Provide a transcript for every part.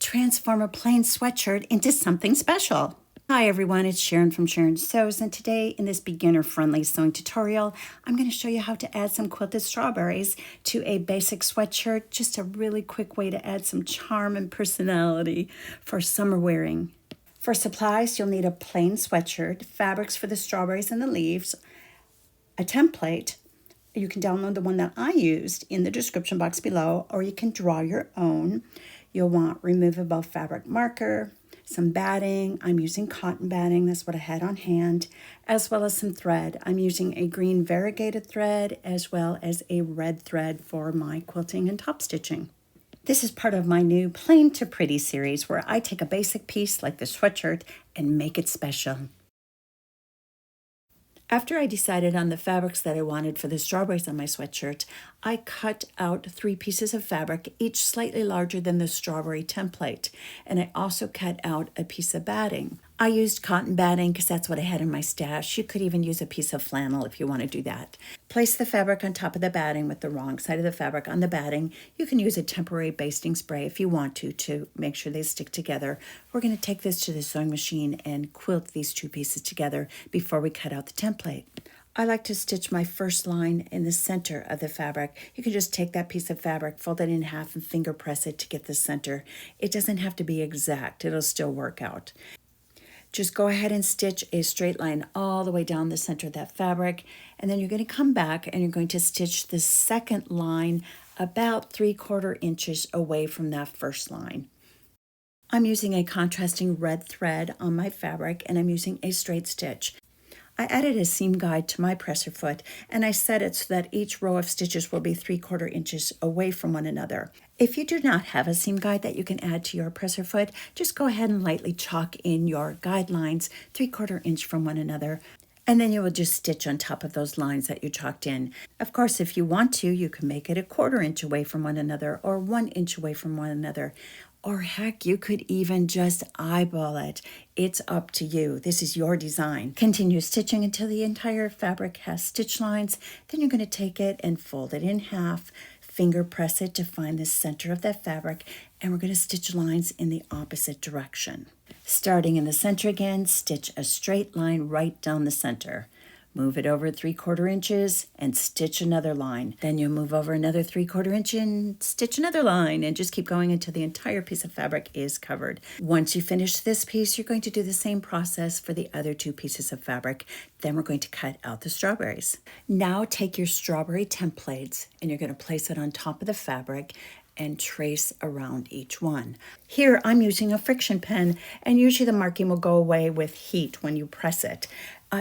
transform a plain sweatshirt into something special. Hi everyone, it's Sharon from Sharon Sews, and today in this beginner-friendly sewing tutorial, I'm going to show you how to add some quilted strawberries to a basic sweatshirt, just a really quick way to add some charm and personality for summer wearing. For supplies, you'll need a plain sweatshirt, fabrics for the strawberries and the leaves, a template. You can download the one that I used in the description box below, or you can draw your own. You'll want removable fabric marker, some batting. I'm using cotton batting, that's what I had on hand, as well as some thread. I'm using a green variegated thread as well as a red thread for my quilting and top stitching. This is part of my new Plain to Pretty series where I take a basic piece like the sweatshirt and make it special. After I decided on the fabrics that I wanted for the strawberries on my sweatshirt, I cut out 3 pieces of fabric, each slightly larger than the strawberry template, and I also cut out a piece of batting. I used cotton batting because that's what I had in my stash. You could even use a piece of flannel if you want to do that. Place the fabric on top of the batting with the wrong side of the fabric on the batting. You can use a temporary basting spray if you want to make sure they stick together. We're going to take this to the sewing machine and quilt these 2 pieces together before we cut out the template. I like to stitch my first line in the center of the fabric. You can just take that piece of fabric, fold it in half, and finger press it to get the center. It doesn't have to be exact. It'll still work out. Just go ahead and stitch a straight line all the way down the center of that fabric, and then you're going to come back and you're going to stitch the second line about 3/4 inches away from that first line. I'm using a contrasting red thread on my fabric, and I'm using a straight stitch. I added a seam guide to my presser foot, and I set it so that each row of stitches will be 3/4 inches away from one another. If you do not have a seam guide that you can add to your presser foot, just go ahead and lightly chalk in your guidelines 3/4 inch from one another, and then you will just stitch on top of those lines that you chalked in. Of course, if you want to, you can make it 1/4 inch away from one another or 1 inch away from one another. Or heck, you could even just eyeball it. It's up to you. This is your design. Continue stitching until the entire fabric has stitch lines. Then you're going to take it and fold it in half, finger press it to find the center of that fabric, and we're going to stitch lines in the opposite direction. Starting in the center again, stitch a straight line right down the center. Move it over 3/4 inches and stitch another line. Then you'll move over another 3/4 inch and stitch another line, and just keep going until the entire piece of fabric is covered. Once you finish this piece, you're going to do the same process for the other 2 pieces of fabric. Then we're going to cut out the strawberries. Now take your strawberry templates and you're going to place it on top of the fabric and trace around each one. Here I'm using a friction pen, and usually the marking will go away with heat when you press it.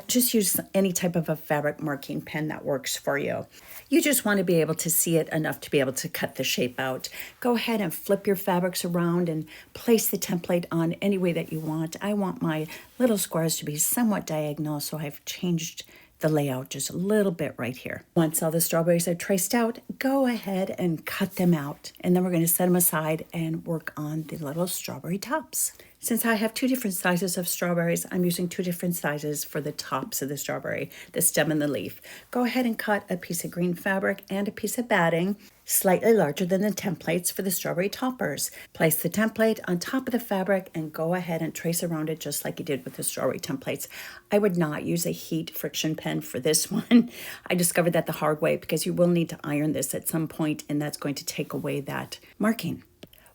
Just use any type of a fabric marking pen that works for you. You just want to be able to see it enough to be able to cut the shape out. Go ahead and flip your fabrics around and place the template on any way that you want. I want my little squares to be somewhat diagonal, so I've changed the layout just a little bit right here. Once all the strawberries are traced out, go ahead and cut them out. And then we're going to set them aside and work on the little strawberry tops. Since I have 2 different sizes of strawberries, I'm using 2 different sizes for the tops of the strawberry, the stem and the leaf. Go ahead and cut a piece of green fabric and a piece of batting, slightly larger than the templates for the strawberry toppers. Place the template on top of the fabric and go ahead and trace around it just like you did with the strawberry templates. I would not use a heat friction pen for this one. I discovered that the hard way because you will need to iron this at some point, and that's going to take away that marking.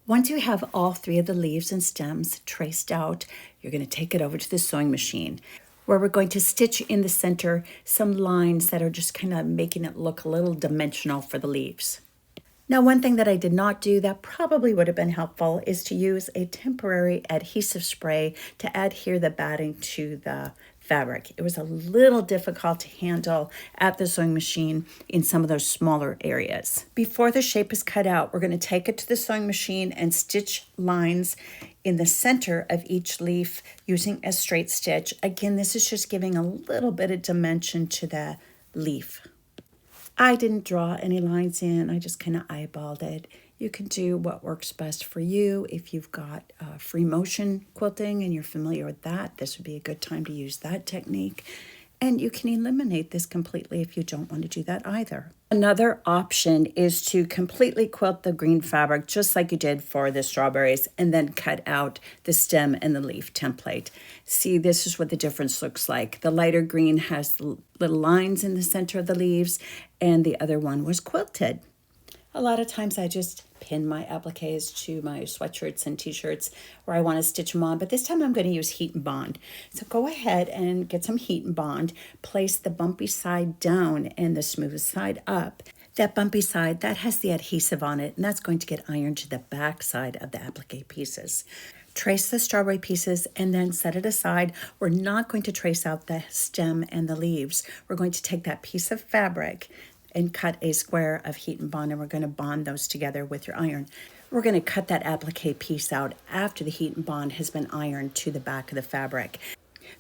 Once you have all 3 of the leaves and stems traced out, you're going to take it over to the sewing machine, where we're going to stitch in the center some lines that are just kind of making it look a little dimensional for the leaves. Now, one thing that I did not do that probably would have been helpful is to use a temporary adhesive spray to adhere the batting to the fabric. It was a little difficult to handle at the sewing machine in some of those smaller areas. Before the shape is cut out, we're going to take it to the sewing machine and stitch lines in the center of each leaf using a straight stitch. Again, this is just giving a little bit of dimension to the leaf. I didn't draw any lines in, I just kind of eyeballed it. You can do what works best for you. If you've got free motion quilting and you're familiar with that, this would be a good time to use that technique. And you can eliminate this completely if you don't want to do that either. Another option is to completely quilt the green fabric just like you did for the strawberries and then cut out the stem and the leaf template. See, this is what the difference looks like. The lighter green has little lines in the center of the leaves and the other one was quilted. A lot of times I just pin my appliques to my sweatshirts and t-shirts where I want to stitch them on, but this time I'm going to use heat and bond. So go ahead and get some heat and bond, place the bumpy side down and the smooth side up. That bumpy side, that has the adhesive on it, and that's going to get ironed to the back side of the applique pieces. Trace the strawberry pieces and then set it aside. We're not going to trace out the stem and the leaves. We're going to take that piece of fabric and cut a square of heat and bond, and we're going to bond those together with your iron. We're going to cut that applique piece out after the heat and bond has been ironed to the back of the fabric.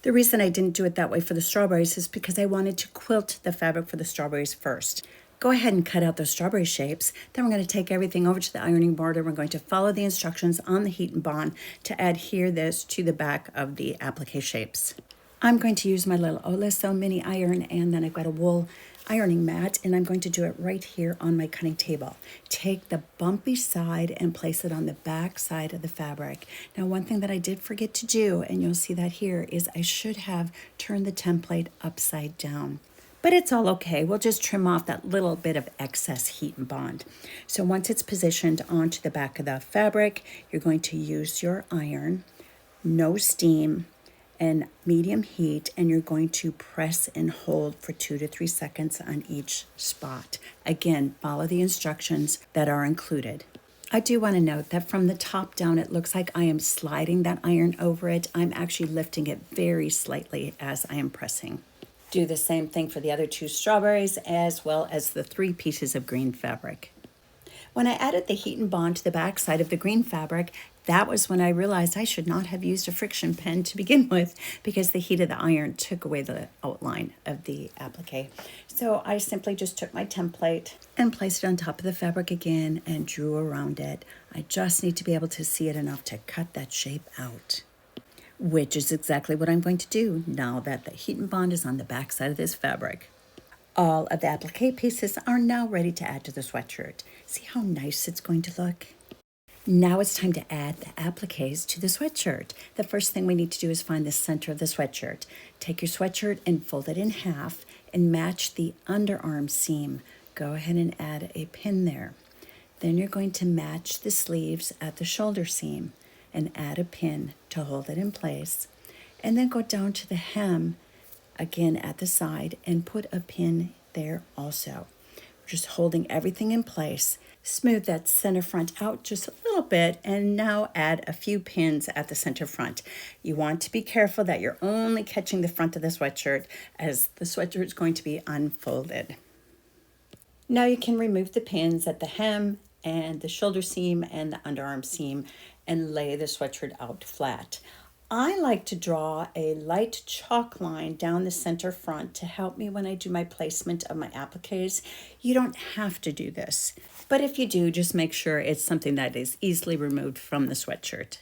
The reason I didn't do it that way for the strawberries is because I wanted to quilt the fabric for the strawberries first. Go ahead and cut out those strawberry shapes. Then we're going to take everything over to the ironing board and we're going to follow the instructions on the heat and bond to adhere this to the back of the applique shapes. I'm going to use my little Olesso mini iron, and then I've got a wool ironing mat, and I'm going to do it right here on my cutting table. Take the bumpy side and place it on the back side of the fabric. Now, one thing that I did forget to do, and you'll see that here, is I should have turned the template upside down. But it's all okay. We'll just trim off that little bit of excess heat and bond. So once it's positioned onto the back of the fabric, you're going to use your iron, no steam, and medium heat, and you're going to press and hold for 2 to 3 seconds on each spot. Again, follow the instructions that are included. I do want to note that from the top down, it looks like I am sliding that iron over it. I'm actually lifting it very slightly as I am pressing. Do the same thing for the other 2 strawberries as well as the 3 pieces of green fabric. When I added the heat and bond to the back side of the green fabric, that was when I realized I should not have used a friction pen to begin with because the heat of the iron took away the outline of the applique. So I simply just took my template and placed it on top of the fabric again and drew around it. I just need to be able to see it enough to cut that shape out, which is exactly what I'm going to do now that the heat and bond is on the back side of this fabric. All of the applique pieces are now ready to add to the sweatshirt. See how nice it's going to look? Now it's time to add the appliques to the sweatshirt. The first thing we need to do is find the center of the sweatshirt. Take your sweatshirt and fold it in half and match the underarm seam. Go ahead and add a pin there. Then you're going to match the sleeves at the shoulder seam and add a pin to hold it in place. And then go down to the hem again at the side and put a pin there also. Just holding everything in place. Smooth that center front out just a little bit and now add a few pins at the center front. You want to be careful that you're only catching the front of the sweatshirt as the sweatshirt is going to be unfolded. Now you can remove the pins at the hem and the shoulder seam and the underarm seam and lay the sweatshirt out flat. I like to draw a light chalk line down the center front to help me when I do my placement of my appliques. You don't have to do this, but if you do, just make sure it's something that is easily removed from the sweatshirt.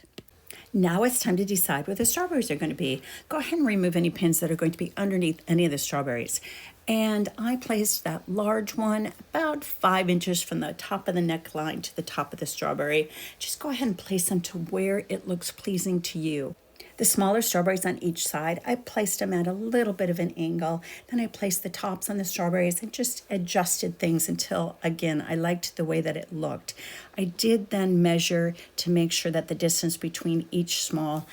Now it's time to decide where the strawberries are going to be. Go ahead and remove any pins that are going to be underneath any of the strawberries. And I placed that large one about 5 inches from the top of the neckline to the top of the strawberry. Just go ahead and place them to where it looks pleasing to you. The smaller strawberries on each side, I placed them at a little bit of an angle. Then I placed the tops on the strawberries and just adjusted things until, again, I liked the way that it looked. I did then measure to make sure that the distance between each small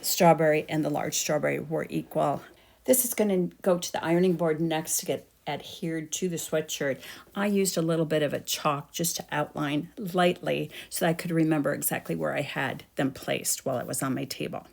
strawberry and the large strawberry were equal. This is going to go to the ironing board next to get adhered to the sweatshirt. I used a little bit of a chalk just to outline lightly so that I could remember exactly where I had them placed while it was on my table.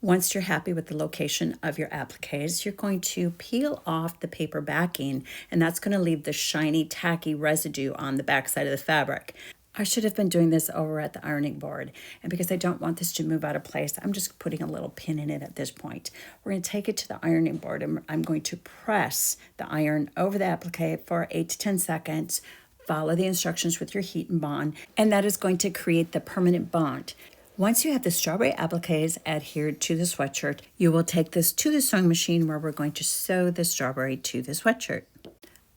Once you're happy with the location of your appliques, you're going to peel off the paper backing, and that's going to leave the shiny, tacky residue on the back side of the fabric. I should have been doing this over at the ironing board, and because I don't want this to move out of place, I'm just putting a little pin in it at this point. We're going to take it to the ironing board, and I'm going to press the iron over the applique for 8 to 10 seconds. Follow the instructions with your heat and bond, and that is going to create the permanent bond. Once you have the strawberry appliques adhered to the sweatshirt, you will take this to the sewing machine where we're going to sew the strawberry to the sweatshirt.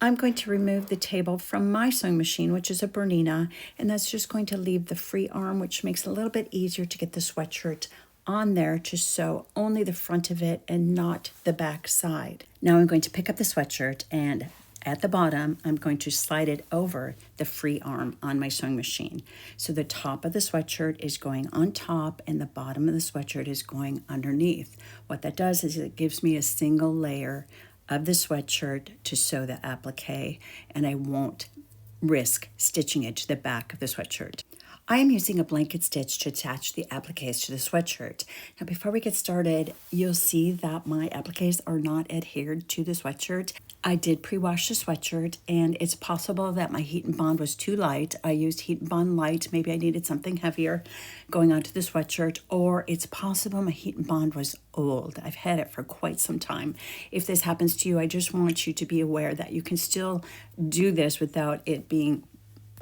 I'm going to remove the table from my sewing machine, which is a BERNINA, and that's just going to leave the free arm, which makes it a little bit easier to get the sweatshirt on there to sew only the front of it and not the back side. Now I'm going to pick up the sweatshirt, and at the bottom, I'm going to slide it over the free arm on my sewing machine. So the top of the sweatshirt is going on top and the bottom of the sweatshirt is going underneath. What that does is it gives me a single layer of the sweatshirt to sew the applique, and I won't risk stitching it to the back of the sweatshirt. I am using a blanket stitch to attach the appliques to the sweatshirt. Now before we get started, you'll see that my appliques are not adhered to the sweatshirt. I did pre-wash the sweatshirt, and it's possible that my heat and bond was too light. I used heat and bond light. Maybe I needed something heavier going onto the sweatshirt, or it's possible my heat and bond was old. I've had it for quite some time. If this happens to you, I just want you to be aware that you can still do this without it being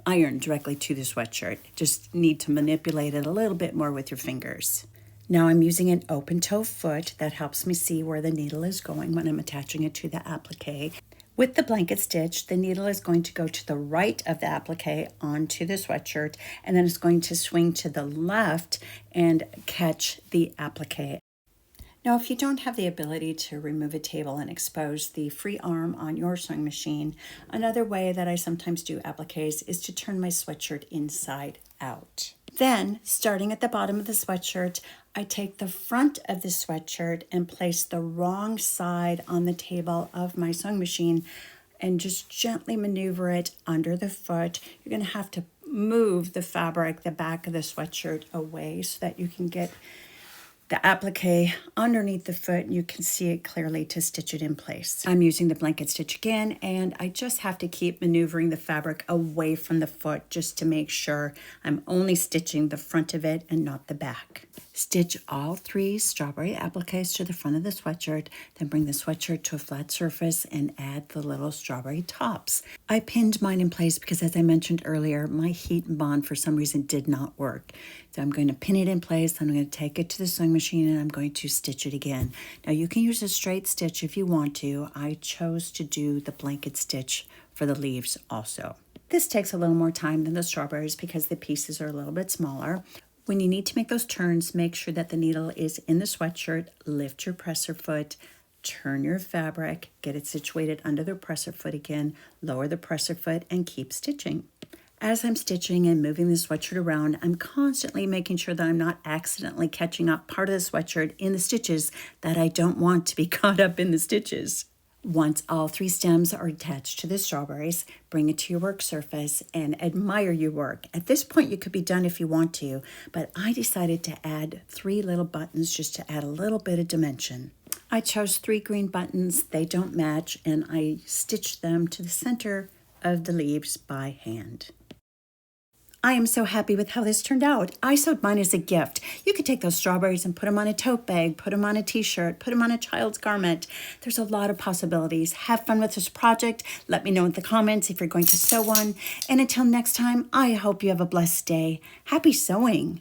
ironed directly to the sweatshirt. Just need to manipulate it a little bit more with your fingers. Now I'm using an open toe foot that helps me see where the needle is going when I'm attaching it to the applique. With the blanket stitch, the needle is going to go to the right of the applique onto the sweatshirt, and then it's going to swing to the left and catch the applique. Now, if you don't have the ability to remove a table and expose the free arm on your sewing machine, another way that I sometimes do appliques is to turn my sweatshirt inside out. Then, starting at the bottom of the sweatshirt, I take the front of the sweatshirt and place the wrong side on the table of my sewing machine and just gently maneuver it under the foot. You're going to have to move the fabric, the back of the sweatshirt away so that you can get the applique underneath the foot and you can see it clearly to stitch it in place. I'm using the blanket stitch again, and I just have to keep maneuvering the fabric away from the foot just to make sure I'm only stitching the front of it and not the back. Stitch all 3 strawberry appliques to the front of the sweatshirt, then bring the sweatshirt to a flat surface and add the little strawberry tops. I pinned mine in place because, as I mentioned earlier, my heat and bond for some reason did not work. So I'm going to pin it in place, I'm going to take it to the sewing machine, and I'm going to stitch it again. Now you can use a straight stitch if you want to. I chose to do the blanket stitch for the leaves also. This takes a little more time than the strawberries because the pieces are a little bit smaller. When you need to make those turns, make sure that the needle is in the sweatshirt, lift your presser foot, turn your fabric, get it situated under the presser foot again, lower the presser foot, and keep stitching. As I'm stitching and moving the sweatshirt around, I'm constantly making sure that I'm not accidentally catching up part of the sweatshirt in the stitches that I don't want to be caught up in the stitches. Once all 3 stems are attached to the strawberries, bring it to your work surface and admire your work. At this point, you could be done if you want to, but I decided to add 3 little buttons just to add a little bit of dimension. I chose 3 green buttons. They don't match, and I stitched them to the center of the leaves by hand. I am so happy with how this turned out. I sewed mine as a gift. You could take those strawberries and put them on a tote bag, put them on a t-shirt, put them on a child's garment. There's a lot of possibilities. Have fun with this project. Let me know in the comments if you're going to sew one. And until next time, I hope you have a blessed day. Happy sewing.